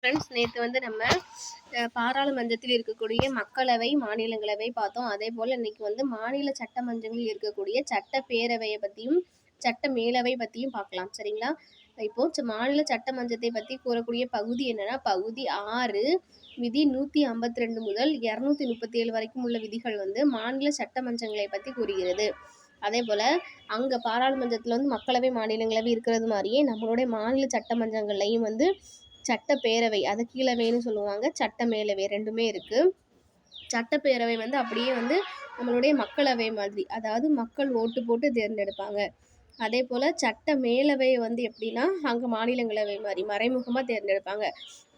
Friends, நேற்று வந்து நம்ம பாராளுமன்றத்தில் இருக்கக்கூடிய மக்களவை, மாநிலங்களவை பார்த்தோம். அதே போல் இன்னைக்கு வந்து மாநில சட்டமன்றங்களில் இருக்கக்கூடிய சட்டப்பேரவையை பற்றியும் சட்ட மேலவை பற்றியும் பார்க்கலாம். சரிங்களா? இப்போ மாநில சட்டமன்றத்தை பற்றி கூறக்கூடிய பகுதி என்னன்னா, பகுதி 6 விதி 152 முதல் 237 வரைக்கும் உள்ள விதிகள் வந்து மாநில சட்டமன்றங்களை பற்றி கூறுகிறது. அதே போல் அங்கே பாராளுமன்றத்தில் வந்து மக்களவை, மாநிலங்களவை இருக்கிறது மாதிரியே நம்மளுடைய மாநில சட்டமன்றங்கள்லையும் வந்து சட்டப்பேரவை, அது கீழவைன்னு சொல்லுவாங்க, சட்ட மேலவை ரெண்டுமே இருக்குது. சட்டப்பேரவை வந்து அப்படியே வந்து நம்மளுடைய மக்களவை மாதிரி, அதாவது மக்கள் ஓட்டு போட்டு தேர்ந்தெடுப்பாங்க. அதே போல் சட்ட மேலவை வந்து எப்படின்னா அங்கே மாநிலங்களவை மாதிரி மறைமுகமாக தேர்ந்தெடுப்பாங்க.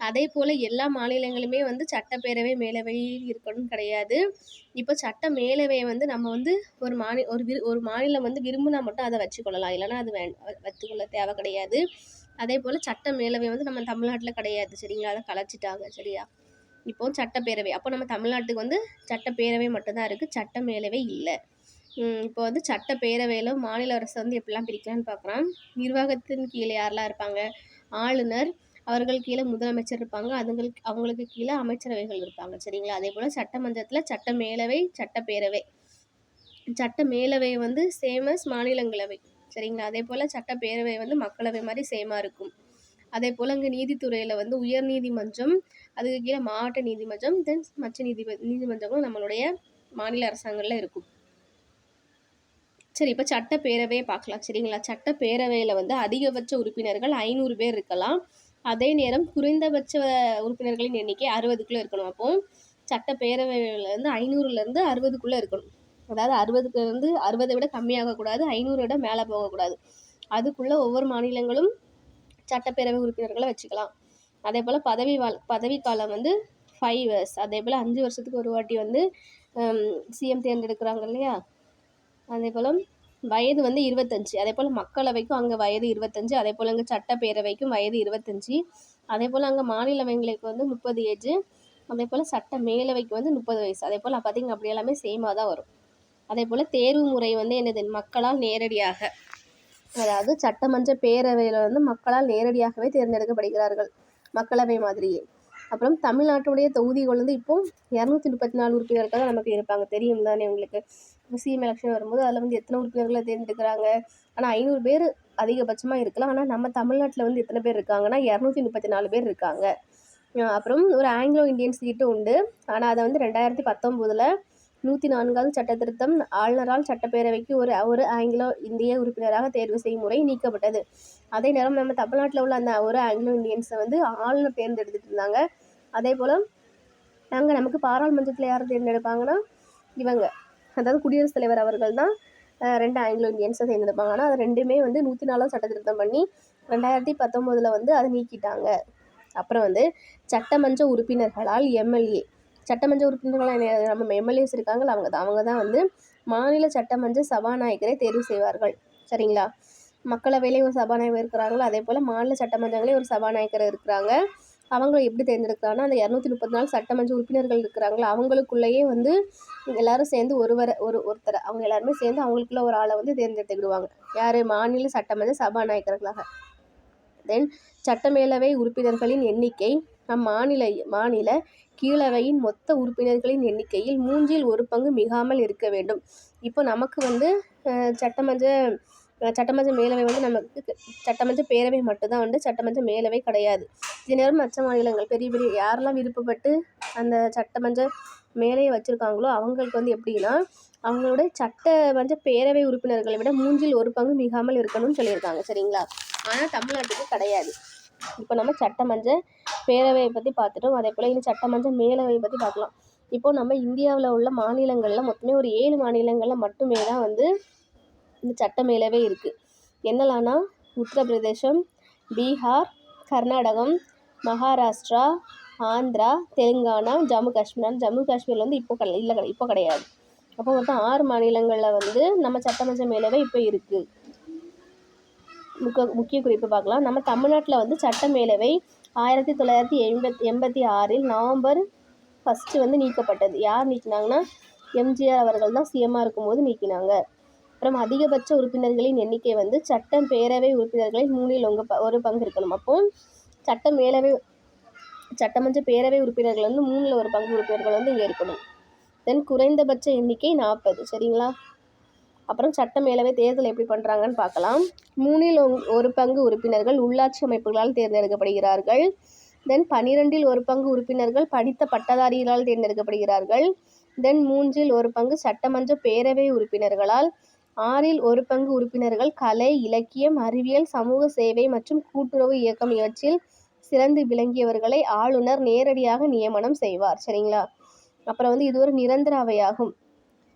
அதே போல் எல்லா மாநிலங்களுமே வந்து சட்டப்பேரவை மேலவை இருக்கணும்னு கிடையாது. இப்போ சட்ட மேலவையை வந்து நம்ம வந்து ஒரு மாநிலம் வந்து விரும்பினா மட்டும் அதை வச்சுக்கொள்ளலாம், இல்லைன்னா அது வச்சுக்கொள்ள தேவை கிடையாது. அதே போல் சட்ட மேலவை வந்து நம்ம தமிழ்நாட்டில் கிடையாது. சரிங்களா? அதை கலைச்சிட்டாங்க. சரியா? இப்போ சட்டப்பேரவை, அப்போ நம்ம தமிழ்நாட்டுக்கு வந்து சட்டப்பேரவை மட்டும்தான் இருக்குது, சட்ட மேலவை இல்லை. இப்போ வந்து சட்டப்பேரவையில் மாநில அரசு வந்து எப்படிலாம் பிரிக்கலான்னு பார்க்கலாம். நிர்வாகத்தின் கீழே யாரெல்லாம் இருப்பாங்க? ஆளுநர், அவர்கள் கீழே முதலமைச்சர் இருப்பாங்க, அவங்களுக்கு கீழே அமைச்சரவைகள் இருப்பாங்க. சரிங்களா? அதே போல் சட்டமன்றத்தில் சட்ட மேலவை, சட்டப்பேரவை. சட்ட மேலவை வந்து சேமஸ் மாநிலங்களவை. சரிங்களா? அதே போல் சட்டப்பேரவை வந்து மக்களவை மாதிரி சேமாக இருக்கும். அதே போல் அங்கே நீதித்துறையில் வந்து உயர் நீதிமன்றம், அதுக்கு கீழே மாவட்ட நீதிமன்றம், தென் மற்ற நீதிமன்றங்களும் நம்மளுடைய மாநில அரசாங்கங்களில் இருக்கும். சரி, இப்போ சட்டப்பேரவையை பார்க்கலாம். சரிங்களா? சட்டப்பேரவையில் வந்து அதிகபட்ச உறுப்பினர்கள் 500 பேர் இருக்கலாம். அதே நேரம் குறைந்தபட்ச உறுப்பினர்களின் எண்ணிக்கை 60க்குள்ளே இருக்கணும். அப்போது சட்டப்பேரவையில் வந்து 500லேருந்து 60க்குள்ளே இருக்கணும். அதாவது 60 விட கம்மியாகக்கூடாது, 500 விட மேலே போகக்கூடாது. அதுக்குள்ளே ஒவ்வொரு மாநிலங்களும் சட்டப்பேரவை உறுப்பினர்களை வச்சுக்கலாம். அதே போல் பதவிக்காலம் வந்து 5 years. அதே போல் 5 வருஷத்துக்கு ஒரு வாட்டி வந்து சிஎம் தேர்ந்தெடுக்கிறாங்க இல்லையா? அதே போல் வயது வந்து 25. அதே போல் மக்களவைக்கும் அங்கே வயது 25. அதே போல் அங்கே சட்டப்பேரவைக்கும் வயது 25. அதே போல் அங்கே மாநிலவைங்களுக்கு வந்து 30 ஏஜ். அதே போல் சட்ட மேலவைக்கு வந்து 30 வயசு. அதே போல் பார்த்திங்க அப்படி எல்லாமே சேமாக தான் வரும். அதே போல் தேர்வு முறை வந்து என்னது? மக்களால் நேரடியாக, அதாவது சட்டமன்ற பேரவையில் வந்து மக்களால் நேரடியாகவே தேர்ந்தெடுக்கப்படுகிறார்கள், மக்களவை மாதிரியே. அப்புறம் தமிழ்நாட்டுடைய தொகுதிகள் வந்து இப்போது 234 உறுப்பினர்கள் தான் நமக்கு இருப்பாங்க. தெரியும் தானே உங்களுக்கு? இப்போ சிஎம் எலெக்ஷன் வரும்போது அதில் வந்து எத்தனை உறுப்பினர்களை தேர்ந்தெடுக்கிறாங்க? ஆனால் 500 பேர் அதிகபட்சமாக இருக்கலாம். ஆனால் நம்ம தமிழ்நாட்டில் வந்து எத்தனை பேர் இருக்காங்கன்னா 234 பேர் இருக்காங்க. அப்புறம் ஒரு ஆங்கிலோ இந்தியன் சீட்டு உண்டு. ஆனால் அதை வந்து 2019 104வது சட்ட திருத்தம் ஆளுநரால் சட்டப்பேரவைக்கு ஒரு ஆங்கிலோ இந்திய உறுப்பினராக தேர்வு செய்யும் முறை நீக்கப்பட்டது. அதே நேரம் நம்ம தமிழ்நாட்டில் உள்ள அந்த ஒரு ஆங்கிலோ இந்தியன்ஸை வந்து ஆளுநர் தேர்ந்தெடுத்துட்டு இருந்தாங்க. அதே போல் நாங்கள் நமக்கு பாராளுமன்றத்தில் யார் தேர்ந்தெடுப்பாங்கன்னா இவங்க, அதாவது குடியரசுத் தலைவர் அவர்கள் தான் 2 ஆங்கிலோ இந்தியன்ஸை தேர்ந்தெடுப்பாங்க. ஆனால் அது ரெண்டுமே வந்து 104 சட்ட திருத்தம் பண்ணி 2019 வந்து அதை நீக்கிட்டாங்க. அப்புறம் வந்து சட்டமன்ற உறுப்பினர்களால் எம்எல்ஏ, சட்டமன்ற உறுப்பினர்களால் நம்ம எம்எல்ஏஸ் இருக்காங்களா, அவங்க தான் வந்து மாநில சட்டமன்ற சபாநாயகரை தேர்வு செய்வார்கள். சரிங்களா? மக்களவையிலேயும் ஒரு சபாநாயகர் இருக்கிறாங்களோ, அதே போல் மாநில சட்டமன்றங்களே ஒரு சபாநாயகர் இருக்கிறாங்க. அவங்க எப்படி தேர்ந்தெடுக்கிறாங்கன்னா, அந்த 234 சட்டமன்ற உறுப்பினர்கள் இருக்கிறாங்களா, அவங்களுக்குள்ளேயே வந்து எல்லாரும் சேர்ந்து ஒருத்தரை அவங்க எல்லாருமே சேர்ந்து அவங்களுக்குள்ள ஒரு ஆளை வந்து தேர்ந்தெடுத்துக்கிடுவாங்க. யார்? மாநில சட்டமன்ற சபாநாயகர்களாக. தென் சட்டமேலவை உறுப்பினர்களின் எண்ணிக்கை மாநில கீழவையின் மொத்த உறுப்பினர்களின் எண்ணிக்கையில் 1/3 பங்கு மிகாமல் இருக்க வேண்டும். இப்போ நமக்கு வந்து சட்டமன்ற மேலவை வந்து நமக்கு சட்டமன்ற பேரவை மட்டும்தான் வந்து சட்டமன்ற மேலவை கிடையாது. இதே நேரம் மற்ற மாநிலங்கள் பெரிய யாரெல்லாம் விருப்பப்பட்டு அந்த சட்டமன்ற மேலையை வச்சுருக்காங்களோ அவங்களுக்கு வந்து எப்படின்னா அவங்களோட சட்டமன்ற பேரவை உறுப்பினர்களை விட 1/3 பங்கு மிகாமல் இருக்கணும்னு சொல்லியிருக்காங்க. சரிங்களா? ஆனால் தமிழ்நாட்டுக்கு கிடையாது. இப்போ நம்ம சட்டமன்ற பேரவையை பற்றி பார்த்துட்டோம். அதே போல் இன்னும் சட்டமன்ற மேலவையை பற்றி பார்க்கலாம். இப்போது நம்ம இந்தியாவில் உள்ள மாநிலங்களில் மொத்தமே ஒரு 7 மாநிலங்களில் மட்டுமே தான் வந்து இந்த சட்ட மேலவை இருக்குது. என்னெல்லாம்னா உத்தரப்பிரதேசம், பீகார், கர்நாடகம், மகாராஷ்டிரா, ஆந்திரா, தெலுங்கானா, ஜம்மு காஷ்மீரில் வந்து இப்போ கிடையாது. அப்போ மொத்தம் 6 மாநிலங்களில் வந்து நம்ம சட்டமன்ற மேலவை இப்போ இருக்குது. முக்கிய குறிப்பு பார்க்கலாம். நம்ம தமிழ்நாட்டில் வந்து சட்ட மேலவை 1986 நவம்பர் 1 வந்து நீக்கப்பட்டது. யார் நீக்கினாங்கன்னா எம்ஜிஆர் அவர்கள் தான் சிஎம்மாக இருக்கும்போது நீக்கினாங்க. அப்புறம் அதிகபட்ச உறுப்பினர்களின் எண்ணிக்கை வந்து சட்ட பேரவை உறுப்பினர்களில் 1/3 இருக்கணும். அப்போ சட்ட மேலவை சட்டமன்ற பேரவை உறுப்பினர்கள் வந்து 3ல் 1 பங்கு உறுப்பினர்கள் வந்து இங்கே இருக்கணும். தென் குறைந்தபட்ச எண்ணிக்கை 40. சரிங்களா? அப்புறம் சட்ட மேலவை தேர்தல் எப்படி பண்ணுறாங்கன்னு பார்க்கலாம். 3ல் 1 பங்கு உறுப்பினர்கள் உள்ளாட்சி அமைப்புகளால் தேர்ந்தெடுக்கப்படுகிறார்கள். தென் 12ல் 1 பங்கு உறுப்பினர்கள் படித்த பட்டதாரிகளால் தேர்ந்தெடுக்கப்படுகிறார்கள். தென் 3ல் 1 பங்கு சட்டமன்ற பேரவை உறுப்பினர்களால், 6ல் 1 பங்கு உறுப்பினர்கள் கலை, இலக்கியம், அறிவியல், சமூக சேவை மற்றும் கூட்டுறவு இயக்கம் இவற்றில் சிறந்து விளங்கியவர்களை ஆளுநர் நேரடியாக நியமனம் செய்வார். சரிங்களா? அப்புறம் வந்து இது ஒரு நிரந்தர அவையாகும்.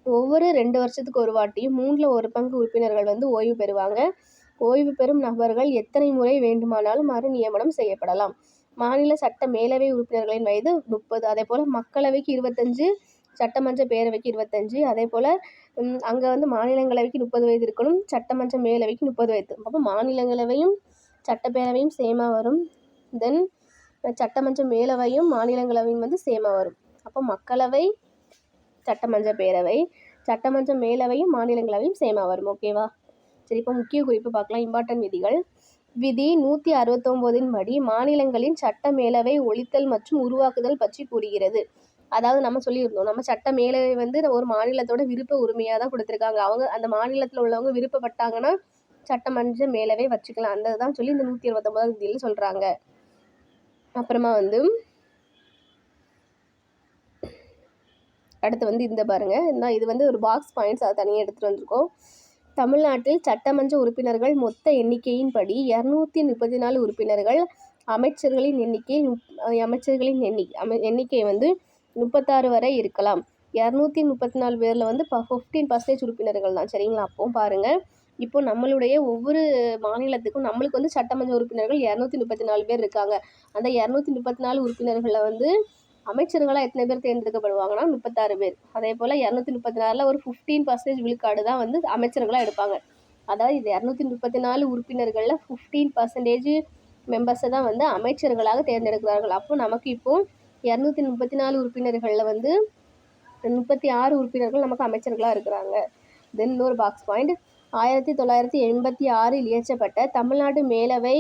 ஒவ்வொரு 2 வருஷத்துக்கு ஒரு வாட்டியும் 3ல் 1 பங்கு உறுப்பினர்கள் வந்து ஓய்வு பெறுவாங்க. ஓய்வு பெறும் நபர்கள் எத்தனை முறை வேண்டுமானாலும் மறு நியமனம் செய்யப்படலாம். மாநில சட்ட மேலவை உறுப்பினர்களின் வயது 30. அதே போல் மக்களவைக்கு 25, சட்டமன்ற பேரவைக்கு 25. அதே போல் அங்கே வந்து மாநிலங்களவைக்கு 30 வயது இருக்கணும், சட்டமன்ற மேலவைக்கு 30 வயது. அப்போ மாநிலங்களவையும் சட்டப்பேரவையும் சேமாக வரும். தென் சட்டமன்ற மேலவையும் மாநிலங்களவையும் வந்து சேமாக வரும். அப்போ மக்களவை, சட்டமன்ற பேரவை, சட்டமன்ற மேலவையும் மாநிலங்களவையும் சேமாக வரும். ஓகேவா? சரி, இப்போ முக்கிய குறிப்பு பார்க்கலாம். இம்பார்ட்டன்ட் விதிகள். விதி 169 படி மாநிலங்களின் சட்ட மேலவை ஒழித்தல் மற்றும் உருவாக்குதல் பற்றி கூறுகிறது. அதாவது நம்ம சொல்லியிருந்தோம், நம்ம சட்ட மேலவை வந்து ஒரு மாநிலத்தோட விருப்ப உரிமையாக தான் கொடுத்துருக்காங்க. அவங்க அந்த மாநிலத்தில் உள்ளவங்க விருப்பப்பட்டாங்கன்னா சட்டமன்ற மேலவை வச்சுக்கலாம். அந்த தான் சொல்லி இந்த 169 விதியில் சொல்கிறாங்க. அப்புறமா வந்து அடுத்து வந்து இந்த பாருங்கள், இது வந்து ஒரு பாக்ஸ் பாயிண்ட்ஸ், அதை தனியாக எடுத்துகிட்டு வந்திருக்கோம். தமிழ்நாட்டில் சட்டமன்ற உறுப்பினர்கள் மொத்த எண்ணிக்கையின் படி 234 உறுப்பினர்கள். அமைச்சர்களின் எண்ணிக்கை வந்து 36 வரை இருக்கலாம். 234 பேரில் வந்து 15% உறுப்பினர்கள் தான். சரிங்களா? அப்போ பாருங்கள், இப்போ நம்மளுடைய ஒவ்வொரு மாநிலத்துக்கும் நம்மளுக்கு வந்து சட்டமன்ற உறுப்பினர்கள் 234 பேர் இருக்காங்க. அந்த 234 உறுப்பினர்களில் வந்து அமைச்சர்களாக எத்தனை பேர் தேர்ந்தெடுக்கப்படுவாங்கன்னா 36 பேர். அதே போல் 234ல் ஒரு 15% விழுக்காடு தான் வந்து அமைச்சர்களாக எடுப்பாங்க. அதாவது இது 234 உறுப்பினர்களில் 15% மெம்பர்ஸை தான் வந்து அமைச்சர்களாக தேர்ந்தெடுக்கிறார்கள். அப்போ நமக்கு இப்போது 234 உறுப்பினர்களில் வந்து 36 உறுப்பினர்கள் நமக்கு அமைச்சர்களாக இருக்கிறாங்க. தென் இன்னொரு பாக்ஸ் பாயிண்ட், 1986 இயற்றப்பட்ட தமிழ்நாடு மேலவை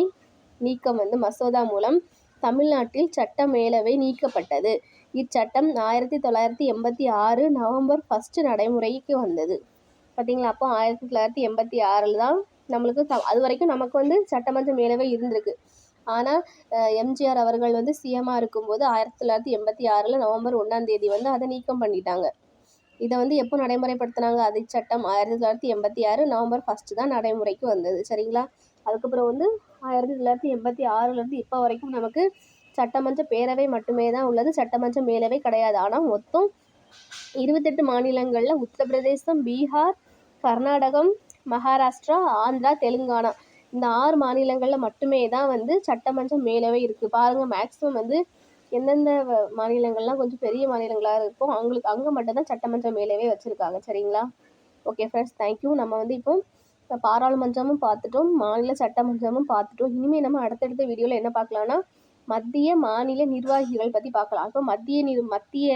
நீக்கம் வந்து மசோதா மூலம் தமிழ்நாட்டில் சட்ட மேலவை நீக்கப்பட்டது. இச்சட்டம் 1986 நவம்பர் 1 நடைமுறைக்கு வந்தது. பார்த்தீங்களா? அப்போ 1986 தான் நம்மளுக்கு அது வரைக்கும் நமக்கு வந்து சட்டமன்ற மேலவை இருந்திருக்கு. ஆனால் எம்ஜிஆர் அவர்கள் வந்து சிஎம்மாக இருக்கும்போது 1986 நவம்பர் 1 வந்து அதை நீக்கம் பண்ணிட்டாங்க. இதை வந்து எப்போ நடைமுறைப்படுத்தினாங்க? அது சட்டம் 1986 நவம்பர் 1 தான் நடைமுறைக்கு வந்தது. சரிங்களா? அதுக்கப்புறம் வந்து 1986 இப்போ வரைக்கும் நமக்கு சட்டமன்ற பேரவை மட்டுமே தான் உள்ளது, சட்டமன்ற மேலவை கிடையாது. ஆனால் மொத்தம் 28 மாநிலங்களில் உத்தரப்பிரதேசம், பீகார், கர்நாடகம், மகாராஷ்டிரா, ஆந்திரா, தெலுங்கானா இந்த 6 மாநிலங்களில் மட்டுமே தான் வந்து சட்டமன்ற மேலவை இருக்குது. பாருங்கள், மேக்ஸிமம் வந்து எந்தெந்த மாநிலங்கள்லாம் கொஞ்சம் பெரிய மாநிலங்களாக இருக்கும் அவங்களுக்கு அங்கே மட்டும்தான் சட்டமன்ற மேலவை வச்சுருக்காங்க. சரிங்களா? Okay friends, thank you. நம்ம வந்து இப்போ பாராளுமன்றமும் பார்த்துட்டோம், மாநில சட்டமன்றமும் பார்த்துட்டோம். இனிமேல் நம்ம அடுத்தடுத்த வீடியோவில் என்ன பார்க்கலான்னா மத்திய மாநில நிர்வாகிகள் பற்றி பார்க்கலாம். அப்போ மத்திய